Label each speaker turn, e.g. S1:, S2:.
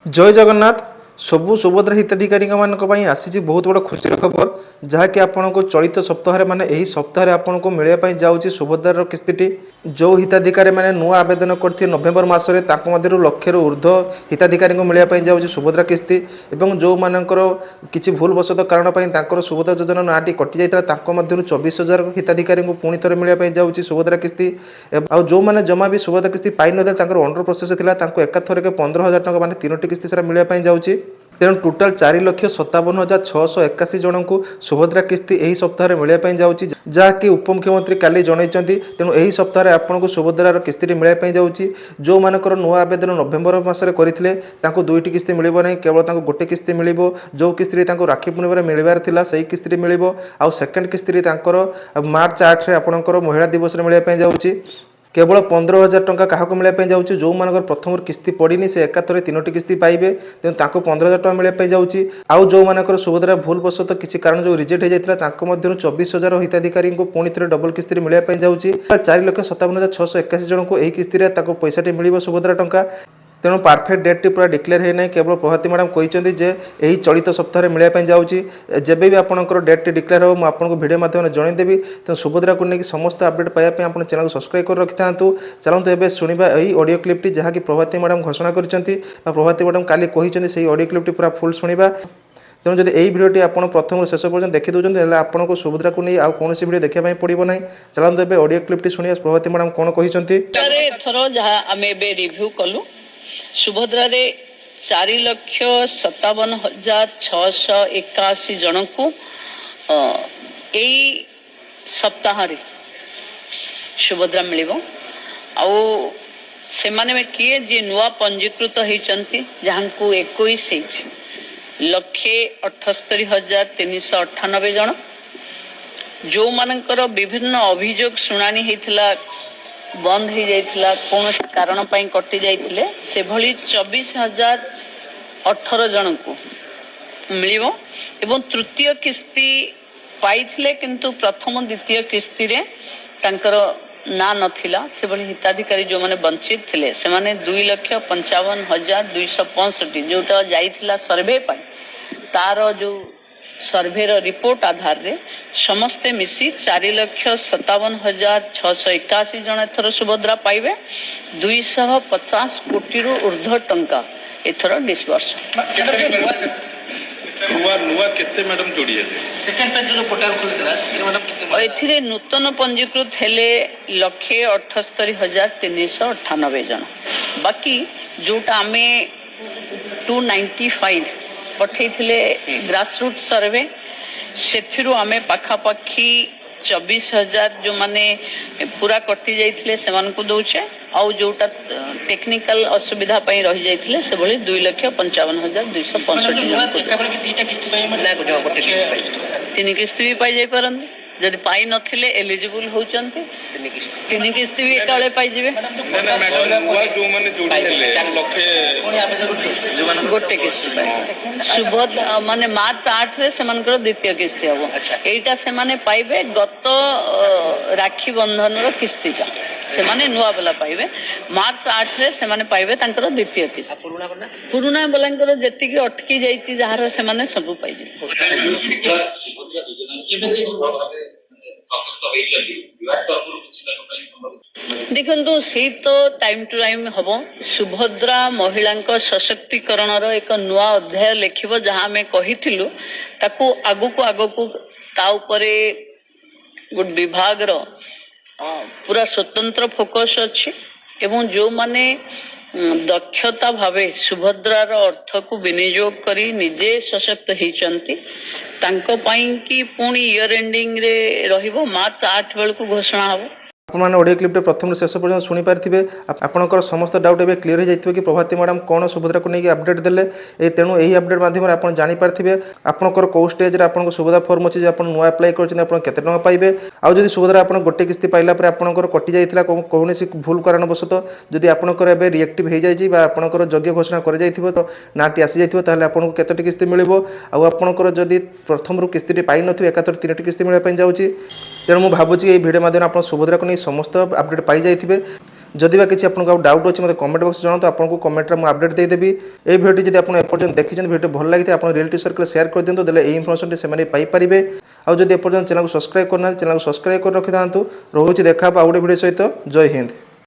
S1: जय जगन्नाथ सबु सुभद्रा हिताधिकारी मान आसी बहुत बड़ खुशी खबर जहाँकि आपन को चलित सप्ताह माने यही सप्ताह आपन को मिलवाई जाऊँगी सुभद्रार किस्ती जो हिताधिकारी मैंने नुआ आवेदन करते नवेम्बर मसरे लक्षे ऊर्ध्व हिताधिकारी मिलवाई जाऊँगी सुभद्रा किस्ती और जो मानकर किसी भूलवशत कारण सुभद्रा योजना नाटी कटि जाता 24,000 हिताधिकारी पुणी थे मिलवाई जाऊँगी सुभद्रा किस्ती और जो मैंने जमा भी सुभद्रा किस्ती पाई ना अंडर प्रोसेस था एकाथर 15,000 टका माने 3टी किस्ती सारा मिलवाई जाऊँगी तेणु टोटाल 4,57,681 जन को सुभद्रा किस्ती यही सप्ताह मिलवाई जाऊँगी जहाँकि उपमुख्यमंत्री काली जनइंट तेणु यही सप्ताह आपन को सुभद्रार किस्ती मिलवाई जाऊँगी जो मानकर नुआ आवेदन नवेम्बर मसरे करते 2टी किस्ती मिल ना केवल गोटे किस्ती मिल जो किस्ती राखी पूर्णिमार मिलबार था से किस्ती मिल आउ सेकेंड किस्ती मार्च 8 आपंकर महिला दिवस मिलवाई जाऊँगी केवल 15,000 टंका क्या मिलवाई जाऊँगी जो मान प्रथम किस्ती पड़नी से एकाथर 3टी किस्ती पाइबे तेणु 15,000 टका मिलवाई जाऊँगी आउ जो मानकर सुभद्रा भूलवशत किसी कारण जो रिजेक्ट हो जाता 24,000 हिताधिकारी को पुणी थे डबल किस्ती मिलवाई जाऊँगी 4,57,681 जन को यही किस्ती पैसाटी मिल सुभद्रा टंका तेणु परफेक्ट डेट पूरा डिक्लेयर है ना केवल प्रभाती मैडम कहते यही चलित सप्ताह मिलवाई जाऊँगी जब भी आपंकर डेट डिक्लेयर हो मुझे भिडियो माध्यम जनईदेवी तेणु सुभद्रा को लेकिन समस्त अपडेट पाइबा आप चैनल को सब्सक्राइब कर रखि था चलते एवं शुणा यही ऑडियो क्लिप्टी जहाँकि प्रभाती मैडम घोषणा करती प्रभाती मैडम काली कहते से ऑडियो क्लिप्टी पूरा फुल शुणा तेणु जब यही भिडियोटी आप प्रथम शेष पर्यटन देखी दूसरे आपको सुभद्रा को नहीं आउ कौन भिडियो देखा पड़ो ना चलते एवं ऑडियो क्लिप्टी शुणा प्रभाती मैडम कौन कहते
S2: सुभद्रा रे 4,57,681 जन को यही सप्ताह रे सुभद्रा मिलिबो आउ से माने में किए जे नुआ पंजीकृत होइचंती जहां को 21,78,398 जन जो मानकर विभिन्न अभियोग शुणानी हेतिला बंद हो जाइथिला कौन कारण पाई कटि जाइथिले से भली 24,018 जन को मिलिबो एवं तृतीय किस्ती पाइथिले किंतु प्रथम द्वितीय किस्ती रे तांकर ना नथिला से भली हिताधिकारी जो माने वंचित थिले से माने 2,55,265 जोटा जाइथिला सर्वे पाई तार जो सर्वे रिपोर्ट आधार रे समस्ते मिसी 4,57,681 जन एथर सुभद्रा पाइबे 250 कोटी रु ऊर्ध्व टंका एथर डिस्बर्स एथिरे नूतन पंजीकृत हेले 1,78,398 जन बाकी जोटा आमे 295 पठे ग्रासरूट सर्वे से आमे पाखापाखी 24,000 जो माने पूरा कटि जाइथिले से मान को दउछे आउ जोटा टेक्निकल असुविधा पई रहि जाइथिले से भली 2,55,265 तीन किस्ती भी पाई जाई परन जदि पाई नथिले एलिजिबल होचंती तीन किस्ती भी एकाले पाई जिवे गोटे किस्ती पाई सुभद्रा माने मार्च 8 रे से मानकर द्वितीय किस्ती हबो एटा से माने पाइबे गत राखी बंधन रो किस्ती का से माने नुआ वाला पाइबे मार्च 8 रे से माने पाइबे तांकर द्वितीय किस्ती पुरुना बलांकर जेति की अटकी जाईची जहार से माने सब पाइ जे देखो सी तो टाइम टू टाइम हम सुभद्रा महिला सशक्तिकरण एक नुआ अध्याय लिखब जहाँ आम कही आगु को ता उपरे गोटे विभाग पूरा स्वतंत्र फोकस अच्छी एवं जो माने दक्षता भावे सुभद्रार अर्थ को विनियोग करी निजे सशक्त होती कि पुणी इयर एंडिंग रे रहिबो मार्च 8 बेल को घोषणा हबो
S1: आपने ऑडियो क्लिप्टे प्रथम शेष पर्यटन शुणी पारे आपंकर समस्त डाउट एवं क्लीयर हो जाए कि प्रभाती मैडम कौन सुभद्रा को लेकिन अपडेट देले तेणु यही अपडेट माध्यम आप जानीपारे आपंकर कौ स्टेज आपको सुभद्रा फॉर्म अच्छी आप नुआ अप्लाई करते पाइबे आउ जब सुभद्रा आप गोटे किस्ती पाइला आपंकर कटि जाइए कौन भूल कारणवशत जदि आपंकर एवं रिएक्टिव हो जाए आपंकर योग्य घोषणा कर नाटी आसी जाइए आपको केतोटी किस्ती मिल आपंकर जदि प्रथम किस्ती पाई न एकाथर 3टी किस्ती मिलवाई जाऊँगी तेणु मुझे भावुँ ये भिडियो माध्यम आप सुभद्रा को नहीं समस्त अपडेट पाई जाइए जदि बा किसी आपको डाउट अच्छे मतलब कमेंट बॉक्स जनातु आपको कमेंट में अपडेट देदेवी ये भिडियो जब आप एपर्यंत देखिए भिडियो भल लगी आप रिलेटिव सर्कल शेयर कर दिखाँ देले ये इनफर्मेशन से पाइपर आउ जब एपर्यंत चैनल को सब्सक्राइब करना चैनल को सब्सक्राइब कर रखि था रोचे देखा आउ गोटे भिडियो सहित जय हिंद।